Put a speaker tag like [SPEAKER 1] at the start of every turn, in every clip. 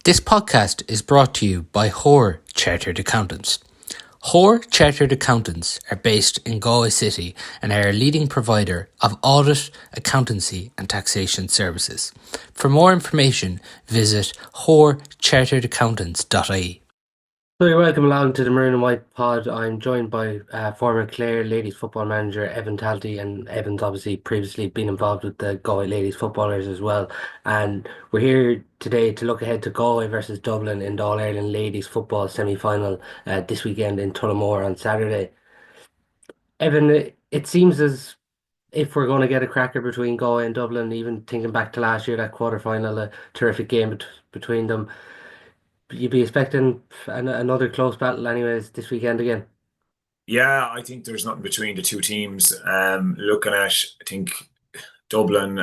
[SPEAKER 1] This podcast is brought to you by Hoare Chartered Accountants. Hoare Chartered Accountants are based in Galway City and are a leading provider of audit, accountancy and taxation services. For more information, visit hoarecharteredaccountants.ie.
[SPEAKER 2] So you're welcome along to the Maroon and White pod. I'm joined by former Clare ladies football manager Evan Talty, and Evan's obviously previously been involved with the Galway ladies footballers as well. And we're here today to look ahead to Galway versus Dublin in the All-Ireland ladies football semi-final this weekend in Tullamore on Saturday. Evan, it seems as if we're going to get a cracker between Galway and Dublin, even thinking back to last year, that quarter-final, a terrific game between them. You'd be expecting another close battle anyways this weekend again.
[SPEAKER 3] Yeah, I think there's nothing between the two teams. Looking at, I think Dublin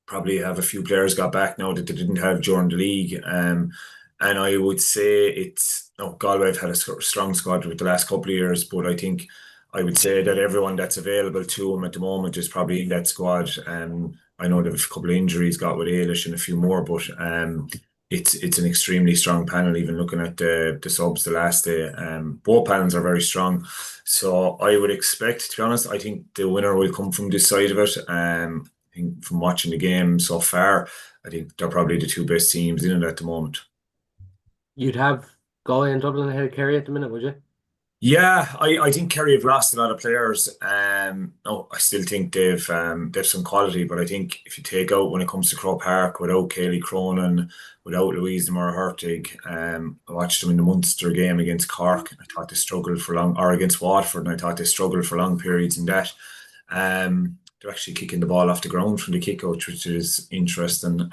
[SPEAKER 3] probably have a few players got back now that they didn't have during the league. And I would say Galway have had a strong squad with the last couple of years, but I think I would say that everyone that's available to them at the moment is probably in that squad. I know there's a couple of injuries got with Ailish and a few more, but it's an extremely strong panel. Even looking at the subs the last day, both panels are very strong. So I would expect, to be honest, I think the winner will come from this side of it. I think from watching the game so far, I think they're probably the two best teams in it at the moment.
[SPEAKER 2] You'd have Galway and Dublin ahead of Kerry at the minute, would you?
[SPEAKER 3] Yeah, I think Kerry have lost a lot of players. No, I still think they've some quality, but I think if you take out when it comes to Croke Park, without Kaylee Cronin, without Louise Demore-Hurtig, I watched them in the Munster game against Cork. I thought they struggled for long, or against Waterford, and I thought they struggled for long periods in that. They're actually kicking the ball off the ground from the kick-out, which is interesting.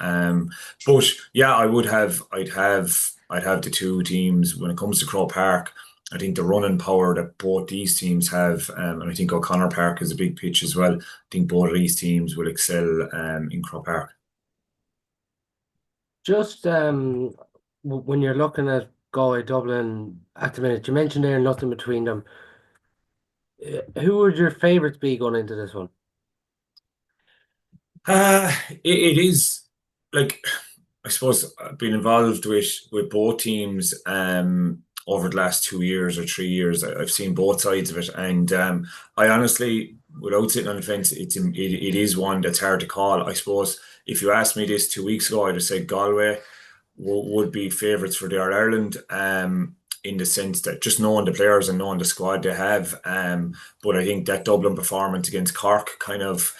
[SPEAKER 3] But yeah, I'd have the two teams when it comes to Croke Park. I think the running power that both these teams have, and I think O'Connor Park is a big pitch as well. I think both of these teams will excel in Croke Park.
[SPEAKER 2] Just when you're looking at Galway, Dublin at the minute, you mentioned there nothing between them. Who would your favourites be going into this one?
[SPEAKER 3] It is like, I suppose I've been involved with both teams over the last 2 years or 3 years. I've seen both sides of it, and I honestly, without sitting on the fence, it is one that's hard to call. I suppose if you asked me this 2 weeks ago, I'd have said Galway would be favourites for the All-Ireland, in the sense that just knowing the players and knowing the squad they have. But I think that Dublin performance against Cork kind of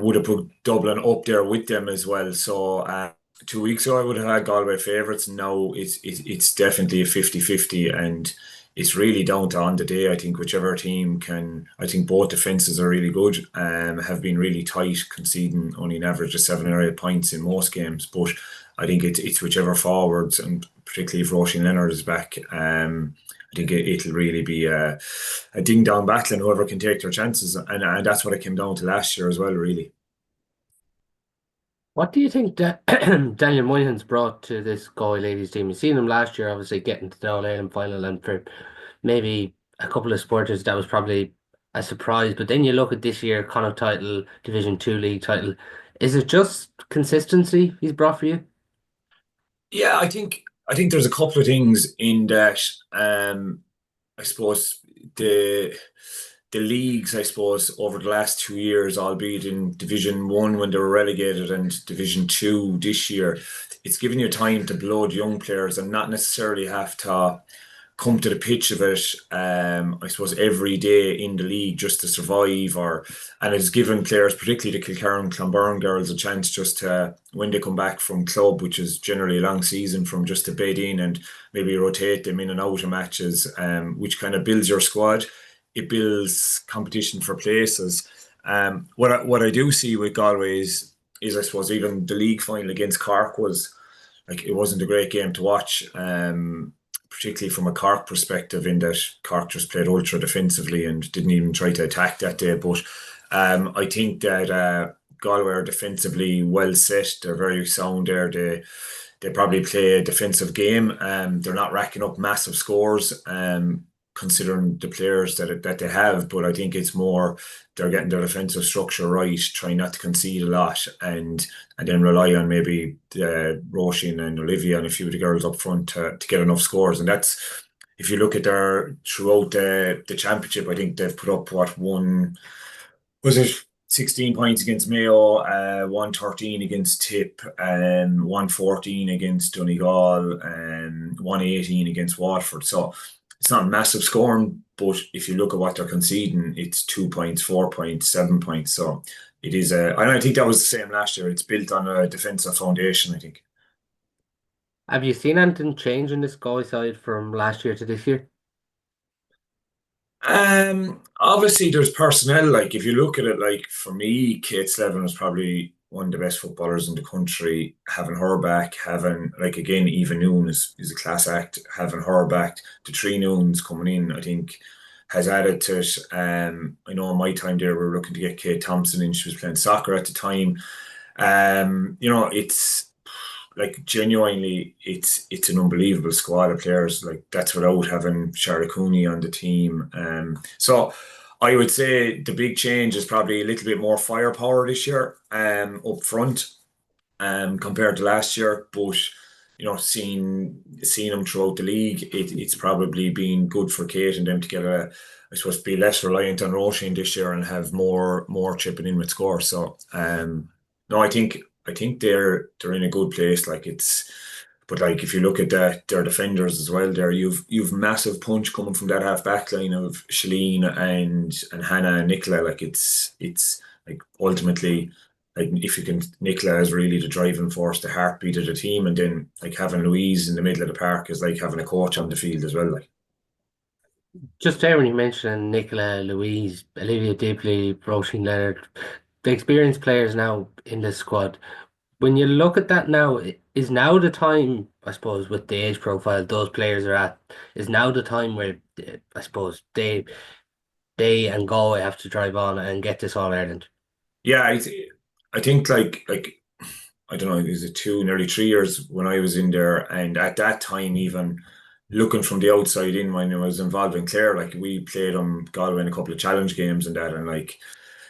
[SPEAKER 3] would have put Dublin up there with them as well. So 2 weeks ago I would have had Galway favourites. Now it's definitely a 50-50, and it's really down to on the day. I think whichever team can. I think both defences are really good, have been really tight, conceding only an average of 7 or 8 points in most games. But I think it's whichever forwards, and particularly if Roisin Leonard is back, I think it'll really be a ding-dong battle, and whoever can take their chances. And that's what it came down to last year as well, really.
[SPEAKER 2] What do you think that Daniel Moynihan's brought to this Galway ladies team? You've seen them last year, obviously getting to the All-Ireland final, and for maybe a couple of supporters that was probably a surprise. But then you look at this year, Connacht title, Division 2 league title. Is it just consistency he's brought for you?
[SPEAKER 3] Yeah, I think there's a couple of things in that. I suppose the leagues, I suppose, over the last 2 years, albeit in Division 1 when they were relegated and Division 2 this year, it's given you time to blood young players and not necessarily have to come to the pitch of it, I suppose, every day in the league just to survive. And it's given players, particularly the Kilcarron and Clonberne girls, a chance just to, when they come back from club, which is generally a long season, from just to bed in and maybe rotate them in and out of matches, which kind of builds your squad. It builds competition for places. What I do see with Galway is I suppose even the league final against Cork was like, it wasn't a great game to watch, particularly from a Cork perspective, in that Cork just played ultra defensively and didn't even try to attack that day. But I think that Galway are defensively well set. They're very sound there. They probably play a defensive game. They're not racking up massive scores. considering the players that they have. But I think it's more they're getting their defensive structure right, trying not to concede a lot, and then rely on maybe Roisin and Olivia and a few of the girls up front to get enough scores. And that's if you look at their throughout the championship, I think they've put up what one was it 16 points against Mayo, 113 against Tip, 114 against Donegal, and 118 against Waterford. So it's not massive scoring, but if you look at what they're conceding, it's 2 points, 4 points, 7 points. So it is and I think that was the same last year. It's built on a defensive foundation, I think.
[SPEAKER 2] Have you seen anything change in this Galway side from last year to this year?
[SPEAKER 3] Obviously there's personnel. Like if you look at it, like for me, Kate Slevin was probably one of the best footballers in the country. Having her back, having like again, Eva Noon is a class act. Having her back, the three Noons coming in, I think has added to it. I know in my time there, we were looking to get Kate Thompson in. She was playing soccer at the time. It's like genuinely, it's an unbelievable squad of players. Like that's without having Charlotte Cooney on the team. So I would say the big change is probably a little bit more firepower this year, up front, compared to last year. But seeing them throughout the league, it's probably been good for Kate and them to get I suppose, be less reliant on Roisin this year and have more chipping in with scores. So no, I think they're in a good place. Like but like if you look at their defenders as well, there you've massive punch coming from that half back line of Shalene and Hannah and Nicola. Like it's like ultimately like if you can Nicola is really the driving force, the heartbeat of the team, and then like having Louise in the middle of the park is like having a coach on the field as well. Like
[SPEAKER 2] Just there when you mentioned Nicola, Louise, Olivia Dibley, Roisin Leonard, the experienced players now in the squad. When you look at that now, is now the time, I suppose, with the age profile those players are at, is now the time where I suppose they and Galway have to drive on and get this All Ireland.
[SPEAKER 3] yeah, I think like I don't know, is it nearly 3 years when I was in there, and at that time, even looking from the outside in when I was involved in Clare, like we played Galway in a couple of challenge games and that, and like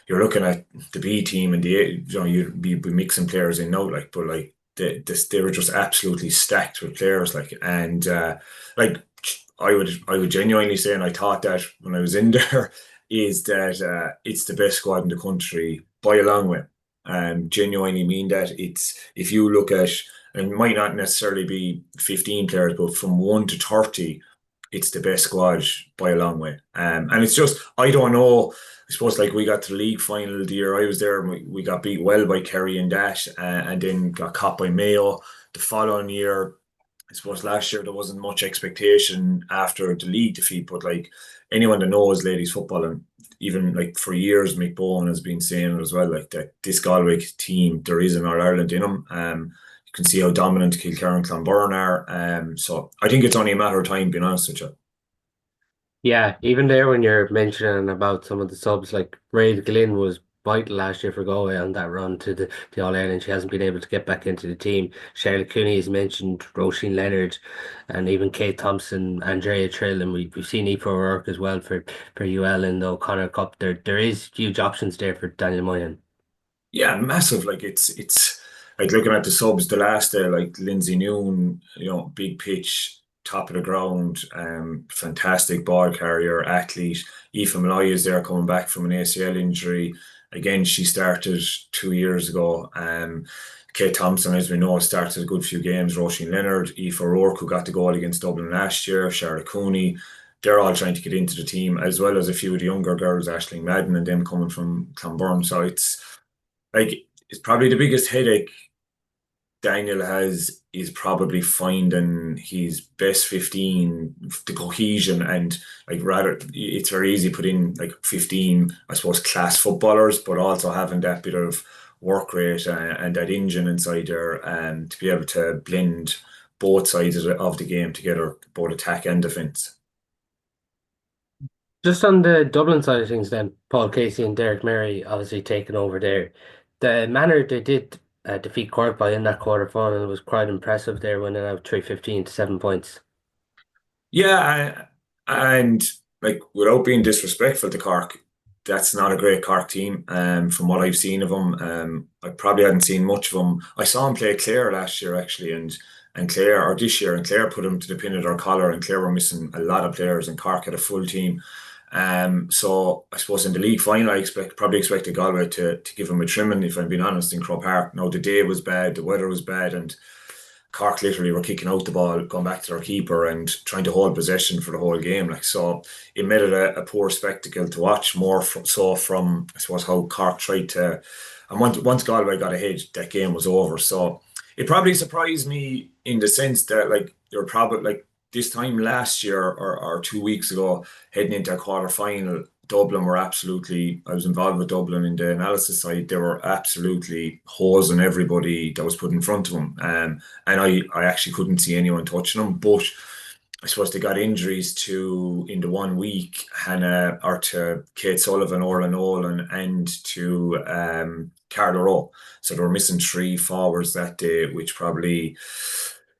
[SPEAKER 3] you're looking at the B team and you'd be mixing players in now, like, but like they were just absolutely stacked with players, like, and like I would genuinely say, and I thought that when I was in there, is that it's the best squad in the country by a long way. Genuinely mean that. It's if you look at, and it might not necessarily be 15 players, but from 1 to 30, it's the best squad by a long way. And it's just, I don't know. I suppose like we got to the league final the year I was there, and we got beat well by Kerry and that, and then got caught by Mayo. The following year, I suppose last year there wasn't much expectation after the league defeat, but like anyone that knows ladies football, and even like for years, Mick Bowen has been saying it as well, like that this Galway team, there is an All Ireland in them. You can see how dominant Kilcar and Clonberne are. So I think it's only a matter of time, being honest with you.
[SPEAKER 2] Yeah, even there when you're mentioning about some of the subs, like Ray Glynn was vital last year for Galway on that run to the All Ireland. She hasn't been able to get back into the team. Charlotte Cooney has mentioned, Roisin Leonard, and even Kate Thompson, Andrea Trill, and we've seen Aoife work as well for UL in the O'Connor Cup. There is huge options there for Daniel Moynihan.
[SPEAKER 3] Yeah, massive. Like it's like looking at the subs, the last there, like Lindsay Noon, big pitch, top of the ground, fantastic ball carrier, athlete. Aoife Malloy is there coming back from an ACL injury. Again, she started 2 years ago. Kate Thompson, as we know, started a good few games. Roisin Leonard, Aoife O'Rourke, who got the goal against Dublin last year, Charlotte Cooney. They're all trying to get into the team, as well as a few of the younger girls, Aisling Madden and them coming from Clonberne. So it's probably the biggest headache Daniel has is probably finding his best 15, the cohesion, and like rather it's very easy to put in like 15, I suppose, class footballers, but also having that bit of work rate and that engine inside there, and to be able to blend both sides of the game together, both attack and defense.
[SPEAKER 2] Just on the Dublin side of things, then Paul Casey and Derek Murray obviously taking over there. The manner they did defeat Cork by in that quarter final was quite impressive there, winning out 315 to 7 points.
[SPEAKER 3] Yeah, And like without being disrespectful to Cork, that's not a great Cork team. From what I've seen of them, I probably hadn't seen much of them. I saw him play Clare last year actually, and Clare or this year, and Clare put him to the pin of their collar, and Clare were missing a lot of players, and Cork had a full team. So I suppose in the league final, probably expected Galway to give him a trimming, if I'm being honest, in Croke Park. No, the day was bad, the weather was bad, and Cork literally were kicking out the ball, going back to their keeper and trying to hold possession for the whole game. Like so, it made it a poor spectacle to watch. More from I suppose how Cork tried to, and once Galway got ahead, that game was over. So it probably surprised me in the sense that like you're probably like this time last year or 2 weeks ago, heading into a quarter final, Dublin were absolutely, I was involved with Dublin in the analysis side, they were absolutely hosing everybody that was put in front of them. And I actually couldn't see anyone touching them, but I suppose they got injuries to, in the 1 week, Hannah, or to Kate Sullivan, Orla Nolan, and to Carla Rowe. So they were missing three forwards that day, which probably,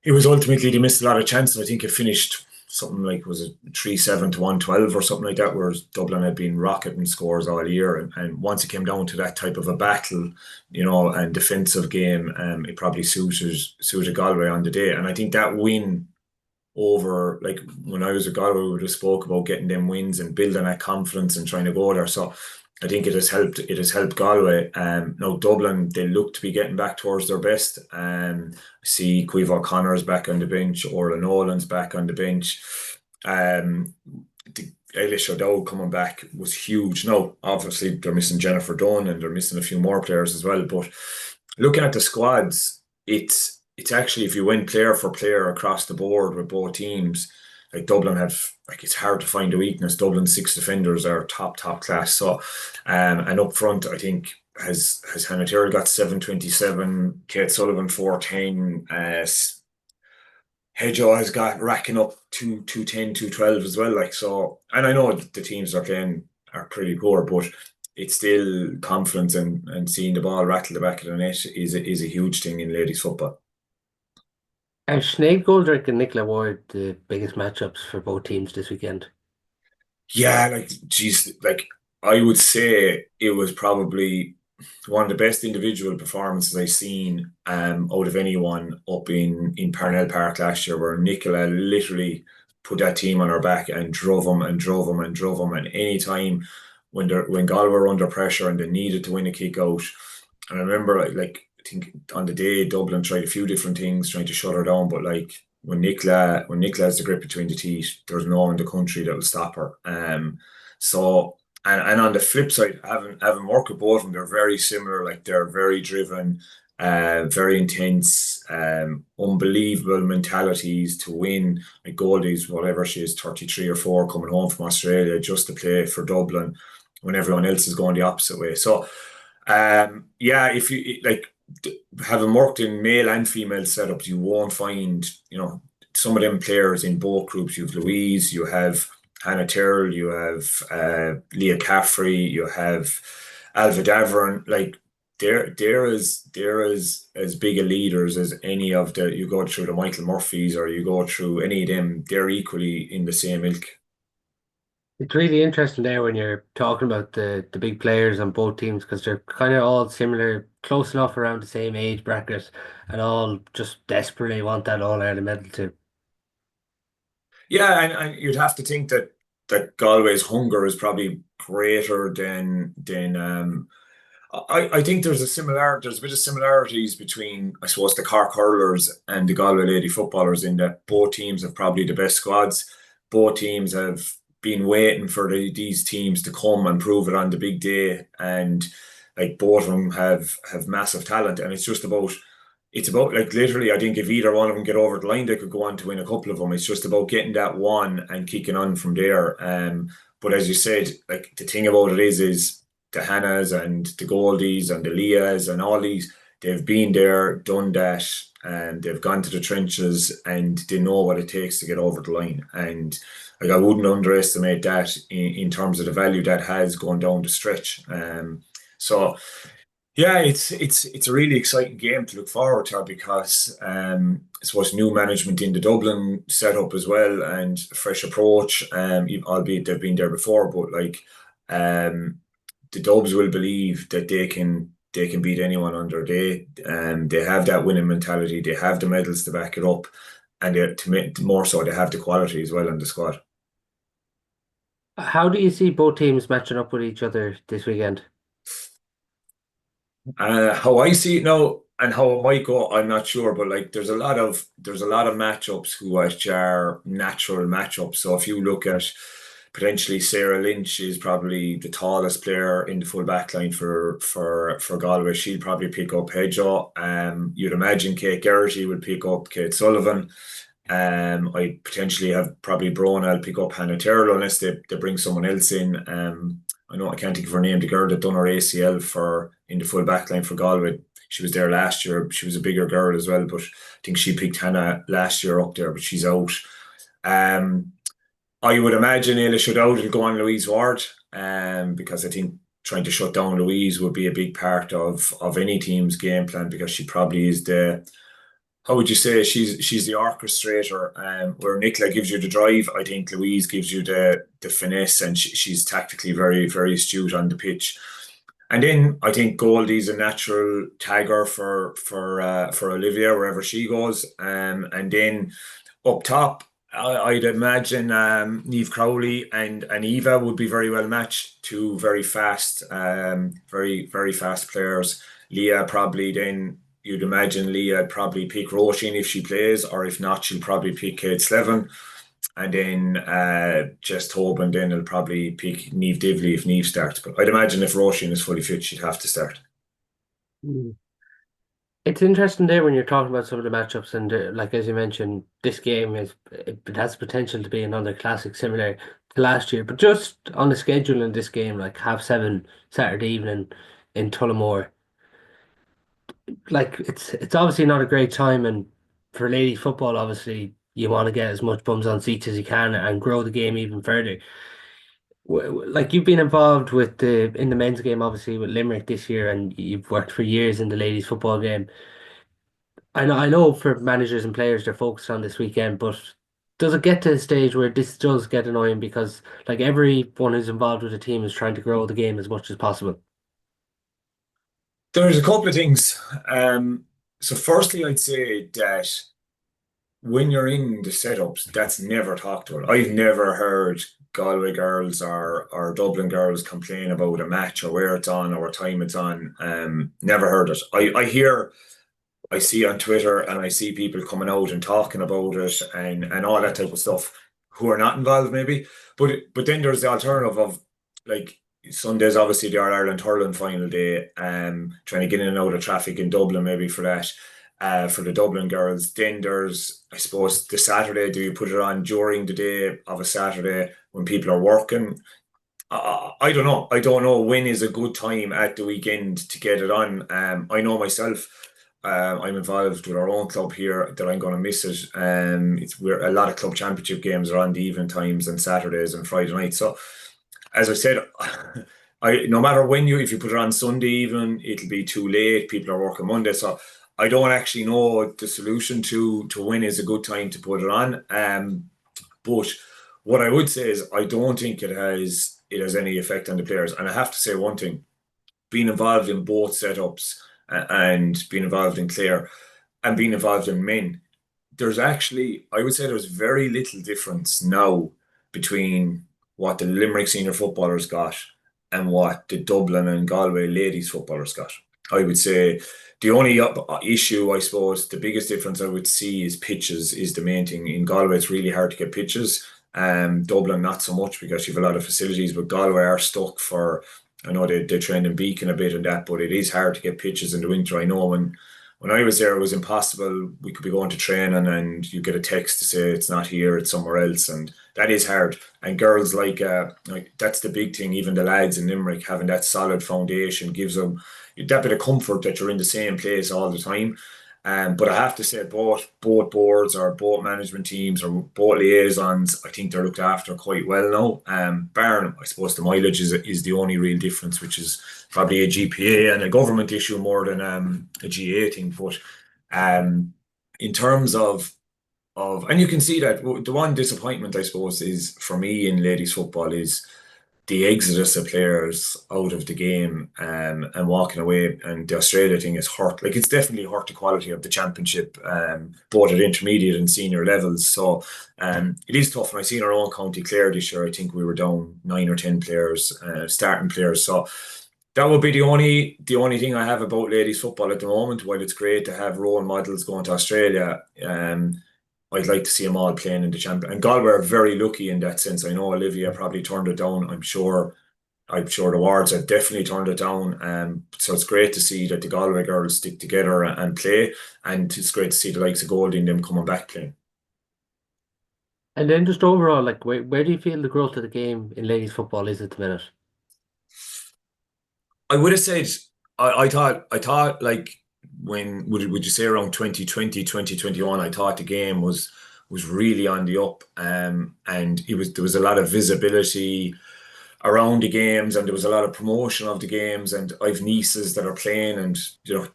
[SPEAKER 3] it was ultimately, they missed a lot of chances. I think it finished something like, was it 3-7 to 112 or something like that, whereas Dublin had been rocketing scores all year. And once it came down to that type of a battle, and defensive game, it probably suited Galway on the day. And I think that win over, like when I was at Galway, we would have spoke about getting them wins and building that confidence and trying to go there. So I think it has helped Galway. Now Dublin, they look to be getting back towards their best. I see Caoimhe O'Connor's back on the bench, Orla Nolan's back on the bench. The Eilish O'Dowd coming back was huge. Now, obviously, they're missing Jennifer Dunn and they're missing a few more players as well. But looking at the squads, it's actually, if you went player for player across the board with both teams, like Dublin have, like it's hard to find a weakness. Dublin's six defenders are top class. So, and up front, I think has Hannah Tyrrell got 727, Kate Sullivan 410, Hedgehow has got racking up 210, 212 as well. Like so, and I know the teams are playing are pretty poor, but it's still confidence and seeing the ball rattle the back of the net is a huge thing in ladies football.
[SPEAKER 2] And Sinead Goldrick and Nicola Ward, the biggest matchups for both teams this weekend.
[SPEAKER 3] Yeah, like geez, like I would say it was probably one of the best individual performances I've seen out of anyone up in Parnell Park last year, where Nicola literally put that team on her back and drove them and drove them and drove them. And any time when Galway were under pressure and they needed to win a kick out, and I remember like I think on the day Dublin tried a few different things trying to shut her down, but like when Nicola has the grip between the teeth, there's no one in the country that will stop her. So and on the flip side, having worked with both of them, they're very similar. Like they're very driven, very intense, unbelievable mentalities to win. Like Goldie's, whatever she is, 33 or 4, coming home from Australia just to play for Dublin when everyone else is going the opposite way. So, yeah, if you like having worked in male and female setups, you won't find, some of them players in both groups. You have Louise, you have Hannah Tyrrell, you have Leah Caffrey, you have Alva Davern. Like they're as big a leaders as any of the, you go through the Michael Murphys or you go through any of them, they're equally in the same ilk.
[SPEAKER 2] It's really interesting there when you're talking about the big players on both teams because they're kind of all similar, close enough around the same age bracket, and all just desperately want that All Ireland medal too.
[SPEAKER 3] Yeah, and you'd have to think that Galway's hunger is probably greater than I think there's a bit of similarities between, I suppose, the Cork hurlers and the Galway lady footballers, in that both teams have probably the best squads. Both teams have been waiting for these teams to come and prove it on the big day, and like both of them have massive talent, and it's about like literally, I think if either one of them get over the line, they could go on to win a couple of them. It's just about getting that one and kicking on from there. But as you said, like the thing about it is the Hannahs and the Goldies and the Leahs and all these, they've been there, done that, and they've gone to the trenches and they know what it takes to get over the line. And like I wouldn't underestimate that in terms of the value that has gone down the stretch. So Yeah, it's a really exciting game to look forward to because I suppose new management in the Dublin setup as well and a fresh approach. Albeit they've been there before, but like um, the Dubs will believe that they can beat anyone under they have that winning mentality. They have the medals to back it up, and to make more so they have the quality as well in the squad.
[SPEAKER 2] How do you see both teams matching up with each other this weekend?
[SPEAKER 3] How I see it now and how it might go, I'm not sure. But like, there's a lot of matchups who are natural matchups. So if you look at potentially Sarah Lynch is probably the tallest player in the full back line for Galway. She'll probably pick up Hedgehow. You'd imagine Kate Geraghty would pick up Kate Sullivan. I potentially have probably Brona. I'll pick up Hannah Terrell unless they bring someone else in. I know I can't think of her name. The girl that done her ACL for in the full back line for Galway. She was there last year. She was a bigger girl as well, but I think she picked Hannah last year up there, but she's out. Um, I would imagine Ayla Shootout will go on Louise Ward, because I think trying to shut down Louise would be a big part of any team's game plan because she probably is the how would you say she's the orchestrator, where Nicola gives you the drive. I think Louise gives you the finesse, and she's tactically very very astute on the pitch. And then I think Goldie's a natural tagger for Olivia wherever she goes. And then up top, I'd imagine Neve Crowley and Eva would be very well matched. Two very fast, very very fast players. Leah probably then you'd imagine Leah would probably pick Roisin if she plays, or if not, she'll probably pick Kate Slevin. And then Jess Tobin then will probably pick Neve Divley if Neve starts. But I'd imagine if Roisin is fully fit, she'd have to start.
[SPEAKER 2] Mm. It's interesting there when you're talking about some of the matchups, and like as you mentioned, this game it has potential to be another classic similar to last year. But just on the schedule in this game, like 7:30 Saturday evening in Tullamore, like it's obviously not a great time, and for ladies football, obviously you want to get as much bums on seats as you can and grow the game even further. Like you've been involved with the in the men's game, obviously with Limerick this year, and you've worked for years in the ladies football game. I know for managers and players they're focused on this weekend, but does it get to a stage where this does get annoying because like everyone who's involved with the team is trying to grow the game as much as possible?
[SPEAKER 3] There's a couple of things. So firstly, I'd say that when you're in the setups, that's never talked about. I've never heard Galway girls or Dublin girls complain about a match or where it's on or what time it's on. Never heard it. I see on Twitter and I see people coming out and talking about it and all that type of stuff who are not involved maybe. But then there's the alternative of like Sunday's obviously the All Ireland hurling final day. Trying to get in and out of traffic in Dublin maybe for that. For the Dublin girls. Then there's, I suppose, the Saturday. Do you put it on during the day of a Saturday when people are working? I don't know. I don't know when is a good time at the weekend to get it on. I know myself. I'm involved with our own club here that I'm going to miss it. It's where a lot of club championship games are on the evening times and Saturdays and Friday nights. So as I said, I no matter when if you put it on Sunday evening, it'll be too late. People are working Monday, so I don't actually know the solution to when is a good time to put it on. But what I would say is I don't think it has any effect on the players. And I have to say one thing: being involved in both setups and being involved in Clare and being involved in men, there's actually, I would say there's very little difference now between what the Limerick senior footballers got and what the Dublin and Galway ladies footballers got. I would say the only issue, I suppose, the biggest difference I would see is pitches is the main thing. In Galway, it's really hard to get pitches. Dublin, not so much because you have a lot of facilities, but Galway are stuck for, I know they train in Beacon a bit and that, but it is hard to get pitches in the winter. I know when I was there, it was impossible. We could be going to training and you get a text to say it's not here, it's somewhere else. And that is hard. And girls like that's the big thing. Even the lads in Limerick having that solid foundation gives them that bit of comfort that you're in the same place all the time. But I have to say both boards or both management teams or both liaisons, I think they're looked after quite well now. Barring, I suppose, the mileage is the only real difference, which is probably a GPA and a government issue more than a GA thing. But in terms of and you can see that the one disappointment, I suppose, is for me in ladies football is the exodus of players out of the game and walking away. And the Australia thing is hurt. Like, it's definitely hurt the quality of the championship, both at intermediate and senior levels. So it is tough. And I seen our own County Clare this year. I think we were down 9 or 10 players, starting players. So that would be the only thing I have about ladies football at the moment. While it's great to have role models going to Australia, I'd like to see them all playing in the champion. And Galway are very lucky in that sense. I know Olivia probably turned it down. I'm sure the Wards have definitely turned it down. So it's great to see that the Galway girls stick together and play. And it's great to see the likes of Goldie and them coming back playing.
[SPEAKER 2] And then just overall, like where do you feel the growth of the game in ladies football is at the minute?
[SPEAKER 3] I would have said I thought like when would you say around 2020, 2021, I thought the game was really on the up, and there was a lot of visibility around the games, and there was a lot of promotion of the games, and I've nieces that are playing, and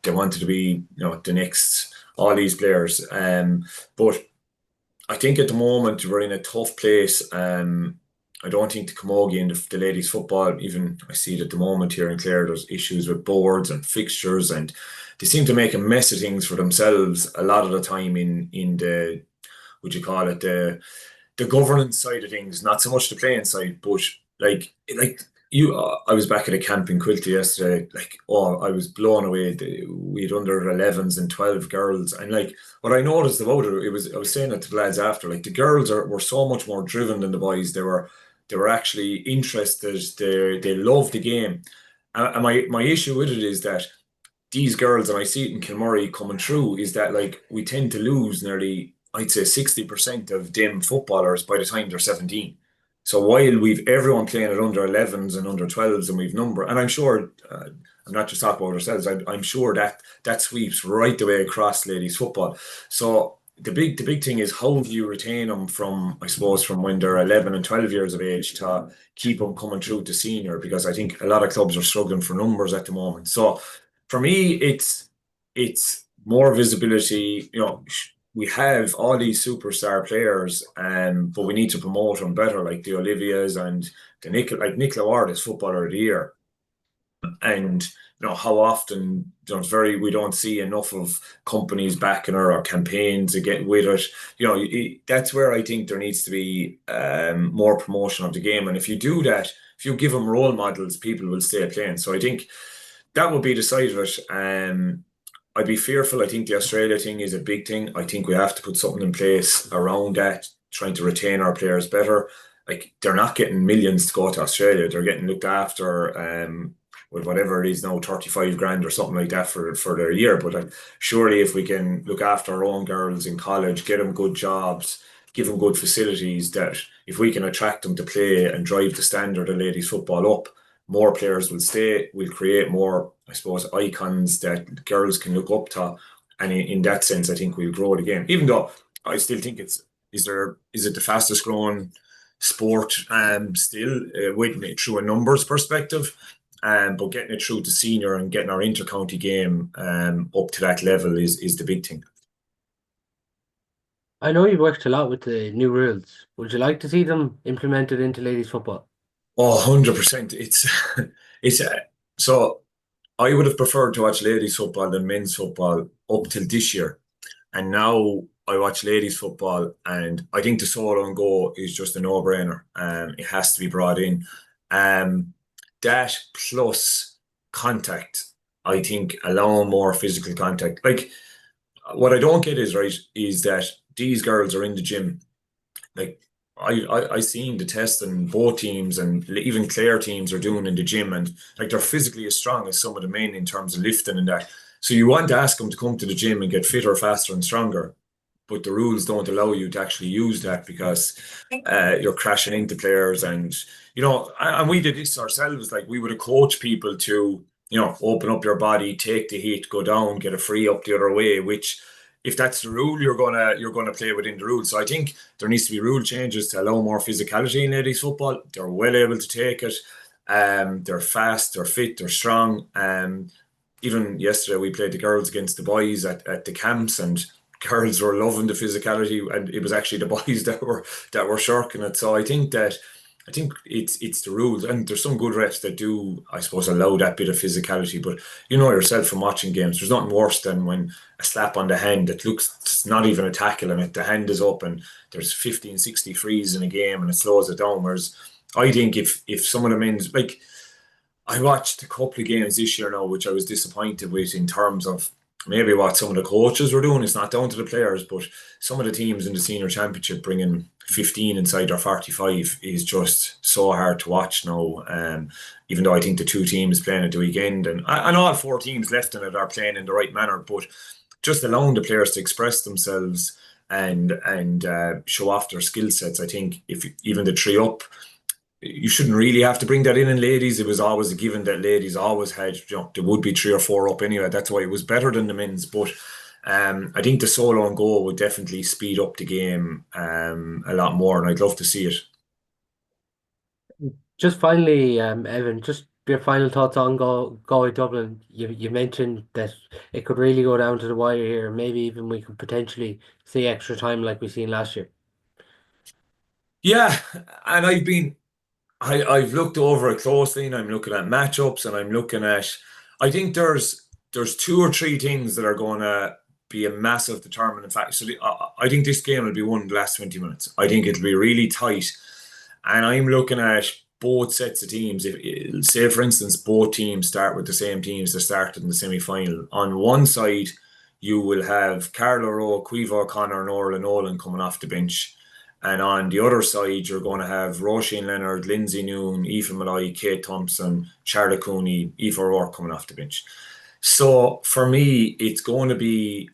[SPEAKER 3] they wanted to be the next all these players, but I think at the moment we're in a tough place. I don't think the camogie and the ladies football, even I see it at the moment here in Clare, there's issues with boards and fixtures, and they seem to make a mess of things for themselves a lot of the time in the, would you call it, the governance side of things, not so much the playing side. But like you, I was back at a camp in Quilty yesterday. Like, oh, I was blown away. We had under 11s and 12 girls, and like what I noticed about it, I was saying it to the lads after, like the girls were so much more driven than the boys. They were actually interested. They loved the game. And my issue with it is that these girls, and I see it in Kilmurray coming through, is that like we tend to lose nearly, I'd say 60% of them footballers by the time they're 17. So while we've everyone playing at under 11s and under 12s, and we've number, and I'm sure, I'm not just talking about ourselves, I'm sure that sweeps right the way across ladies football. So the big thing is, how do you retain them from, I suppose, from when they're 11 and 12 years of age to keep them coming through to senior? Because I think a lot of clubs are struggling for numbers at the moment. So for me, it's more visibility. We have all these superstar players, but we need to promote them better, like the Olivias and the Nicola Ward is Footballer of the Year. And how often we don't see enough of companies backing her or campaigns to get with it. That's where I think there needs to be more promotion of the game. And if you do that, if you give them role models, people will stay playing. So I think that would be the side of it. I'd be fearful. I think the Australia thing is a big thing. I think we have to put something in place around that, trying to retain our players better. Like, they're not getting millions to go to Australia. They're getting looked after with whatever it is now, 35 grand or something like that for their year. But surely if we can look after our own girls in college, get them good jobs, give them good facilities, that if we can attract them to play and drive the standard of ladies football up, more players will stay. We'll create more, I suppose, icons that girls can look up to. And in that sense, I think we'll grow the game. Even though I still think is it the fastest growing sport still, with it through a numbers perspective, but getting it through to senior and getting our inter-county game up to that level is the big thing.
[SPEAKER 2] I know you've worked a lot with the new rules. Would you like to see them implemented into ladies football?
[SPEAKER 3] Oh, 100%. It's so I would have preferred to watch ladies football than men's football up till this year. And now I watch ladies football, and I think the solo and go is just a no-brainer. It has to be brought in. That plus contact, I think, allowing more physical contact. Like, what I don't get is that these girls are in the gym. Like, I seen the testing both teams and even Clare teams are doing in the gym, and like, they're physically as strong as some of the men in terms of lifting and that. So you want to ask them to come to the gym and get fitter, faster, and stronger, but the rules don't allow you to actually use that because you're crashing into players, and we did this ourselves. Like, we would have coached people to open up your body, take the heat, go down, get a free up the other way, which if that's the rule, you're gonna play within the rules. So I think there needs to be rule changes to allow more physicality in ladies football. They're well able to take it. They're fast, they're fit, they're strong. Even yesterday we played the girls against the boys at the camps, and girls were loving the physicality, and it was actually the boys that were shirking it. So I think it's the rules, and there's some good refs that do, I suppose, allow that bit of physicality. But you know yourself from watching games, there's nothing worse than when a slap on the hand that looks it's not even a tackle, and the hand is up, and there's 15, 60 frees in a game, and it slows it down. Whereas I think if some of the men's like I watched a couple of games this year now, which I was disappointed with in terms of maybe what some of the coaches were doing. It's not down to the players, but some of the teams in the senior championship bringing 15 inside their 45 is just so hard to watch now. Even though I think the two teams playing at the weekend and all four teams left in it are playing in the right manner, but just allowing the players to express themselves and show off their skill sets. I think if even the three up you shouldn't really have to bring that in ladies. It was always a given that ladies always had, there would be three or four up anyway. That's why it was better than the men's. But I think the solo and goal would definitely speed up the game a lot more, and I'd love to see it.
[SPEAKER 2] Just finally, Evan, just your final thoughts on Galway Dublin. You mentioned that it could really go down to the wire here. Maybe even we could potentially see extra time like we seen last year.
[SPEAKER 3] Yeah, and I've looked over it closely, and I'm looking at matchups, and I'm looking at. I think there's two or three things that are going to be a massive determinant factor. So I think this game will be won in the last 20 minutes. I think it'll be really tight, and I'm looking at both sets of teams. If say for instance both teams start with the same teams that started in the semi-final. On one side, you will have Carla Rowe, Caoimhe O'Connor, and Orla Nolan coming off the bench. And on the other side, you're going to have Roisin Leonard, Lindsay Noon, Aoife Malloy, Kate Thompson, Charlotte Cooney, Aoife O'Rourke coming off the bench. So for me, it's going to be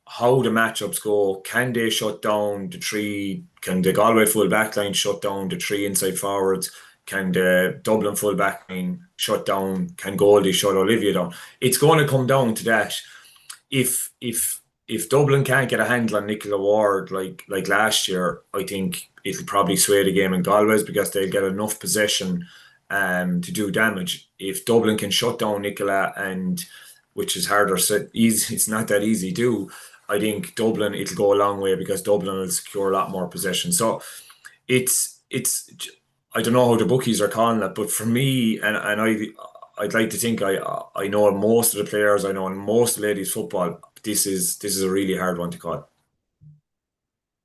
[SPEAKER 3] how the matchups go. Can they shut down the three? Can the Galway full back line shut down the three inside forwards? Can the Dublin full back line shut down? Can Goldie shut Olivia down? It's going to come down to that. If Dublin can't get a handle on Nicola Ward like last year, I think it'll probably sway the game in Galway's because they'll get enough possession to do damage. If Dublin can shut down Nicola, and which is harder said, easy, it's not that easy to do. I think Dublin it'll go a long way because Dublin will secure a lot more possession. So it's I don't know how the bookies are calling it, but for me and I'd like to think I know most of the players, I know most ladies football. This is a really hard one to call.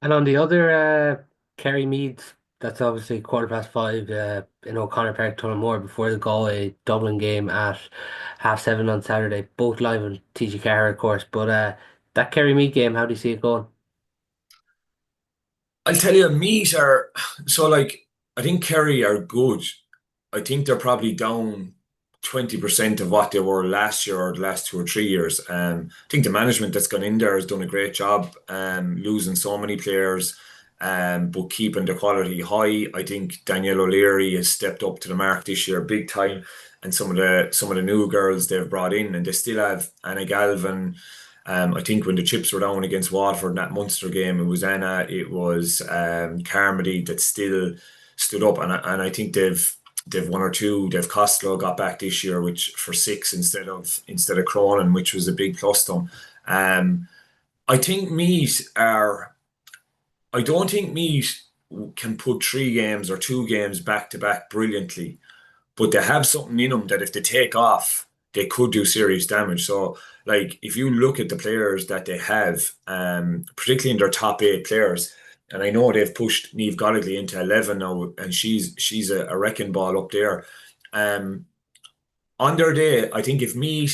[SPEAKER 2] And on the other, Kerry Meads, that's obviously 5:15 in O'Connor Park, Tullamore, before the Galway Dublin game at 7:30 on Saturday, both live on TG Car, of course. But that Kerry Mead game, how do you see it going?
[SPEAKER 3] I'll tell you, Meat are so like I think Kerry are good. I think they're probably down 20% of what they were last year or the last 2 or 3 years. I think the management that's gone in there has done a great job, losing so many players, but keeping the quality high. I think Danielle O'Leary has stepped up to the mark this year big time, and some of the new girls they've brought in, and they still have Anna Galvin. I think when the chips were down against Waterford in that Munster game, it was Anna, it was Carmody that still stood up, and I think they've one or two. They've Costello got back this year, which for six instead of Cronin, which was a big plus to them. I think Meath are. I don't think Meath can put 3 games or 2 games back to back brilliantly, but they have something in them that if they take off, they could do serious damage. So, like, if you look at the players that they have, particularly in their top 8 players, and I know they've pushed Niamh Gallagher into 11 now, and she's a wrecking ball up there. Um, on their day, I think if me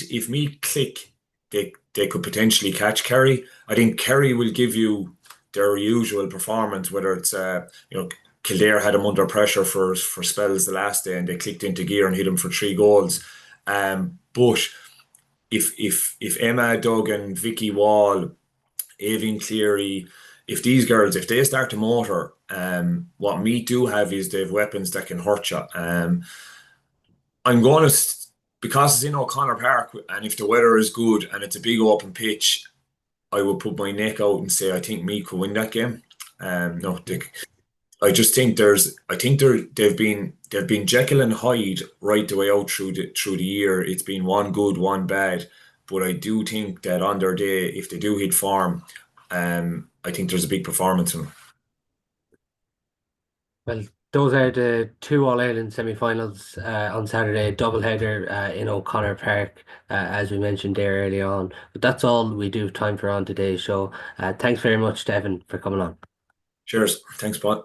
[SPEAKER 3] click, they could potentially catch Kerry. I think Kerry will give you their usual performance, whether it's Kildare had them under pressure for spells the last day, and they clicked into gear and hit them for 3 goals. But if Emma Duggan, Vicky Wall, Avian Cleary, if these girls, if they start to motor, what me do have is they have weapons that can hurt you. I'm going to because it's in O'Connor Park, and if the weather is good and it's a big open pitch, I would put my neck out and say I think Meath could win that game. No, I just think they've been Jekyll and Hyde right the way out through the year. It's been one good, one bad, but I do think that on their day, if they do hit form, I think there's a big performance in them.
[SPEAKER 2] Well, those are the two All-Ireland semi-finals on Saturday, doubleheader in O'Connor Park, as we mentioned there early on. But that's all we do have time for on today's show. Thanks very much to Evan for coming on.
[SPEAKER 3] Cheers, thanks, Pat.